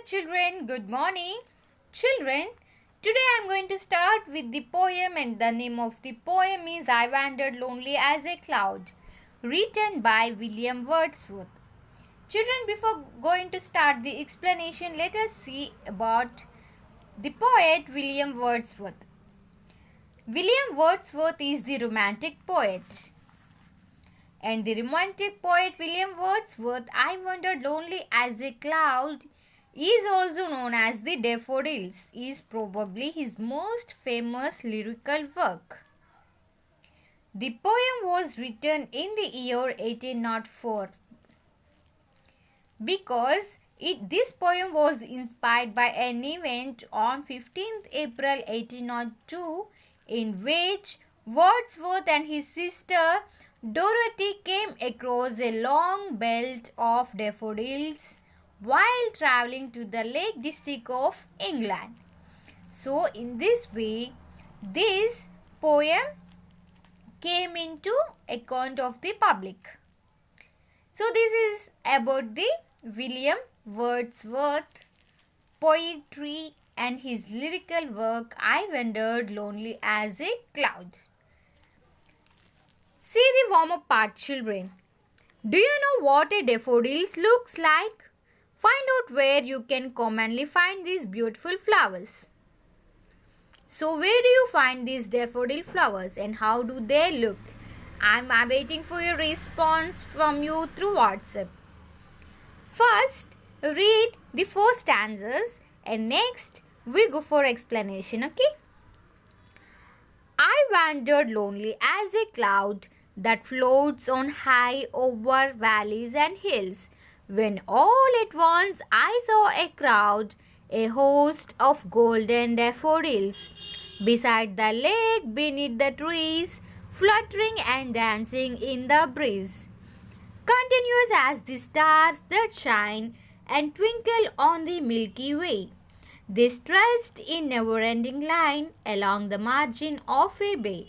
children, good morning. Children, today I am going to start with the poem, and the name of the poem is I Wandered Lonely as a Cloud, written by William Wordsworth. Children, before going to start the explanation, let us see about the poet William Wordsworth. William Wordsworth is the romantic poet. And the romantic poet William Wordsworth, I Wandered Lonely as a Cloud, is also known as the Daffodils, is probably his most famous lyrical work. The poem was written in the year 1804 because this poem was inspired by an event on 15th April 1802 in which Wordsworth and his sister Dorothy came across a long belt of daffodils while traveling to the Lake District of England. So in this way, this poem came into account of the public. So this is about the William Wordsworth poetry and his lyrical work I Wandered Lonely as a Cloud. See the warm-up part, children. Do you know what a daffodils looks like? Find out where you can commonly find these beautiful flowers. So where do you find these daffodil flowers and how do they look? I'm waiting for your response from you through WhatsApp. First, read the 4 stanzas and next we go for explanation, okay? I wandered lonely as a cloud that floats on high over valleys and hills, when all at once I saw a crowd, a host of golden daffodils, beside the lake beneath the trees, fluttering and dancing in the breeze, continuous as the stars that shine and twinkle on the Milky Way. They stretched in never-ending line along the margin of a bay.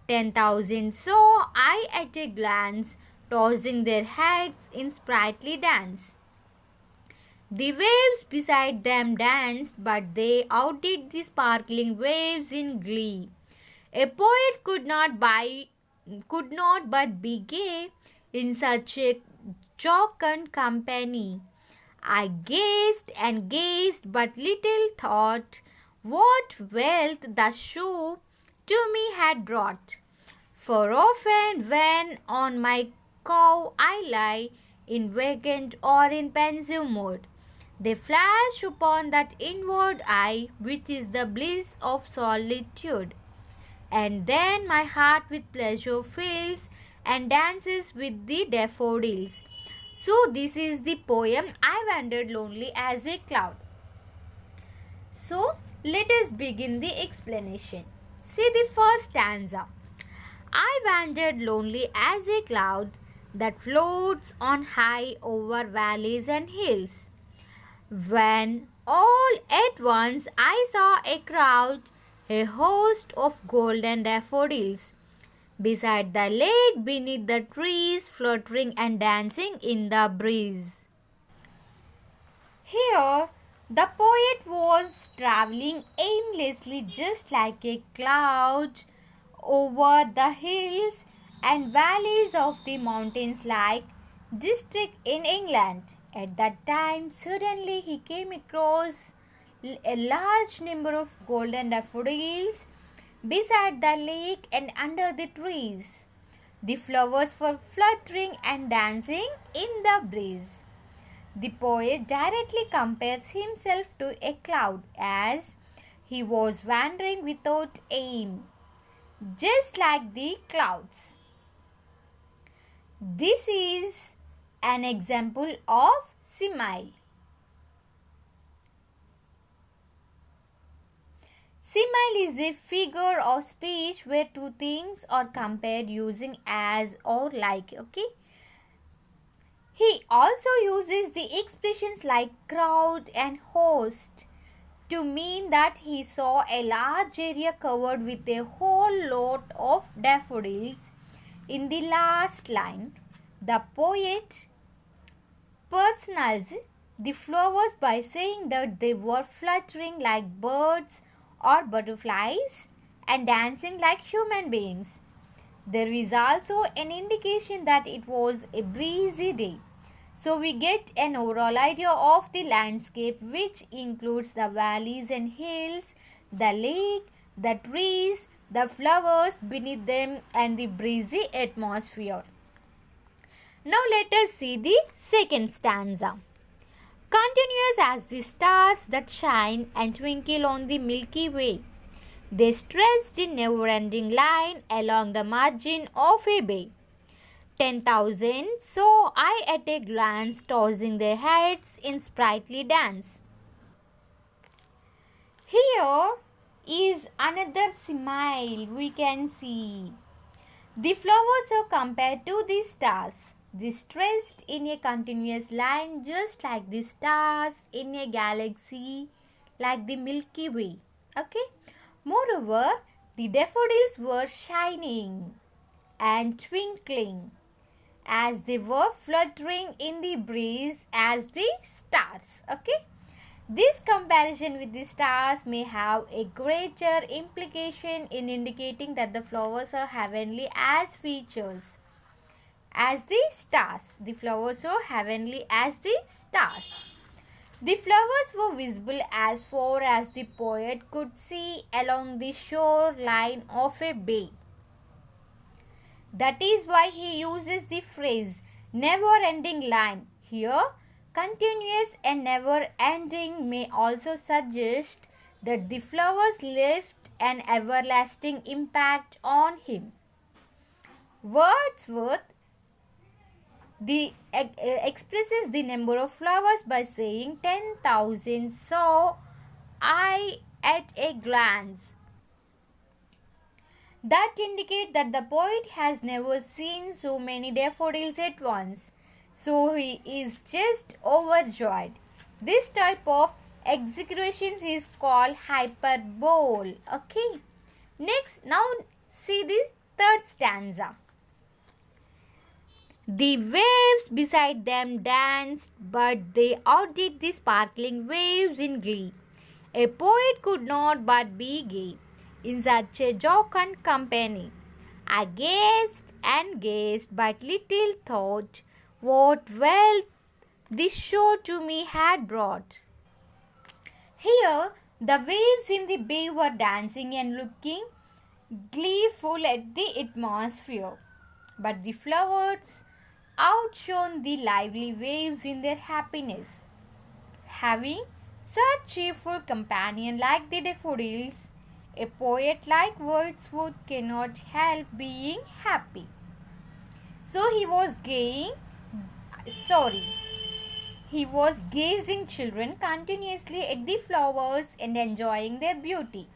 10,000 saw I at a glance, tossing their heads in sprightly dance. The waves beside them danced, but they outdid the sparkling waves in glee. A poet could not but be gay in such a jocund company. I gazed and gazed, but little thought what wealth the show to me had brought. For often when on my couch I lie, in vacant or in pensive mood, they flash upon that inward eye which is the bliss of solitude. And then my heart with pleasure fills and dances with the daffodils. So this is the poem I Wandered Lonely as a Cloud. So let us begin the explanation. See the first stanza. I wandered lonely as a cloud that floats on high over valleys and hills, when all at once I saw a crowd, a host of golden daffodils, beside the lake beneath the trees, fluttering and dancing in the breeze. Here, the poet was traveling aimlessly just like a cloud over the hills and valleys of the mountains like district in England. At that time, suddenly he came across a large number of golden daffodils beside the lake and under the trees. The flowers were fluttering and dancing in the breeze. The poet directly compares himself to a cloud as he was wandering without aim, just like the clouds. This is an example of simile. Simile is a figure of speech where two things are compared using as or like, okay? He also uses the expressions like crowd and host to mean that he saw a large area covered with a whole lot of daffodils. In the last line, the poet personalizes the flowers by saying that they were fluttering like birds or butterflies and dancing like human beings. There is also an indication that it was a breezy day. So we get an overall idea of the landscape, which includes the valleys and hills, the lake, the trees, the flowers beneath them, and the breezy atmosphere. Now let us see the second stanza. Continuous as the stars that shine and twinkle on the Milky Way, they stretched in never-ending line along the margin of a bay. 10,000 saw I at a glance, tossing their heads in sprightly dance. Here is another simile we can see. The flowers are compared to the stars. They stretched in a continuous line just like the stars in a galaxy like the Milky Way. Okay. Moreover, the daffodils were shining and twinkling as they were fluttering in the breeze as the stars. Okay. This comparison with the stars may have a greater implication in indicating that the flowers are heavenly as features. As the stars. The flowers are heavenly as the stars. The flowers were visible as far as the poet could see along the shoreline of a bay. That is why he uses the phrase never-ending line. Here, continuous and never-ending may also suggest that the flowers left an everlasting impact on him. Wordsworth expresses the number of flowers by saying 10,000 saw I at a glance. That indicates that the poet has never seen so many daffodils at once. So he is just overjoyed. This type of exaggeration is called hyperbole. Okay. Next, now see the third stanza. The waves beside them danced, but they outdid the sparkling waves in glee. A poet could not but be gay in such a jocund company. I gazed and gazed, but little thought what wealth this show to me had brought. Here, the waves in the bay were dancing and looking gleeful at the atmosphere, but the flowers outshone the lively waves in their happiness. Having such cheerful companion like the daffodils, a poet like Wordsworth cannot help being happy. So he was gazing children continuously at the flowers and enjoying their beauty.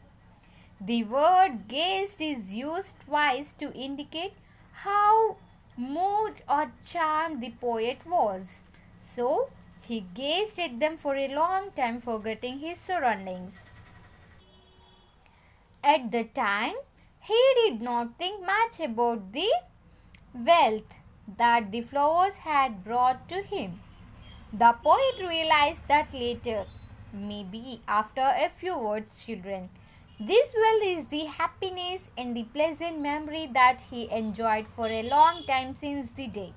The word gazed is used twice to indicate how moved or charmed the poet was. So, he gazed at them for a long time, forgetting his surroundings. At the time, he did not think much about the wealth that the flowers had brought to him. The poet realized that later, maybe after a few words, children. This wealth is the happiness and the pleasant memory that he enjoyed for a long time since the day.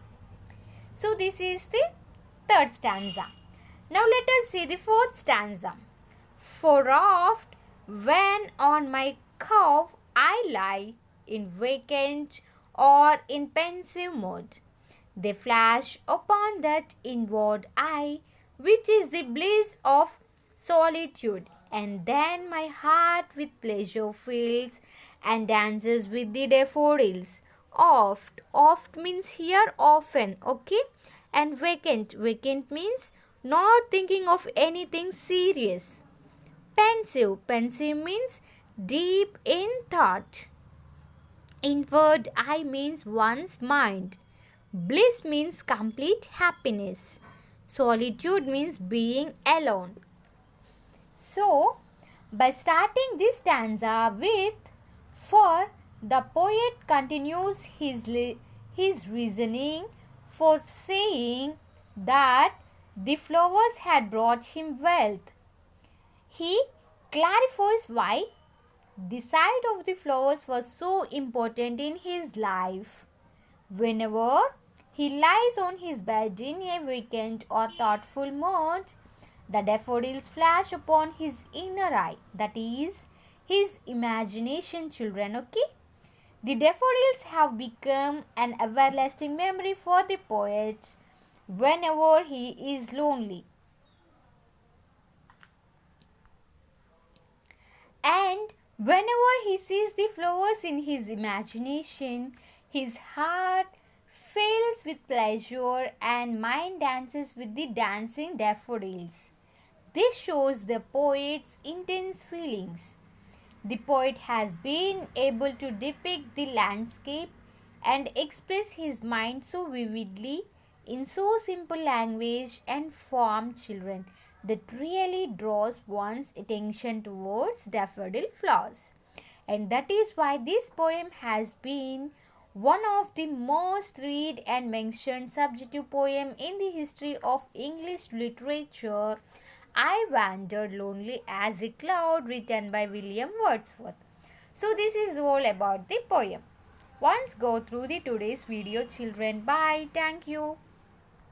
So this is the third stanza. Now let us see the fourth stanza. For oft, when on my couch I lie in vacant or in pensive mood, they flash upon that inward eye, which is the bliss of solitude, and then my heart with pleasure fills and dances with the daffodils. Oft means here often, okay? And vacant means not thinking of anything serious. Pensive means deep in thought. Inward eye means one's mind. Bliss means complete happiness. Solitude means being alone. So, by starting this stanza with for, the poet continues his reasoning for saying that The flowers had brought him wealth. He clarifies why the sight of the flowers was so important in his life. Whenever he lies on his bed in a vacant or thoughtful mood, the daffodils flash upon his inner eye, that is, his imagination, children, okay? The daffodils have become an everlasting memory for the poet whenever he is lonely. And whenever he sees the flowers in his imagination, his heart fills with pleasure and mind dances with the dancing daffodils. This shows the poet's intense feelings. The poet has been able to depict the landscape and express his mind so vividly in so simple language and form, children, that really draws one's attention towards daffodil flowers. And that is why this poem has been one of the most read and mentioned subjective poem in the history of English literature. I Wandered Lonely as a Cloud, written by William Wordsworth. So this is all about the poem. Once go through the today's video, children. Bye. Thank you.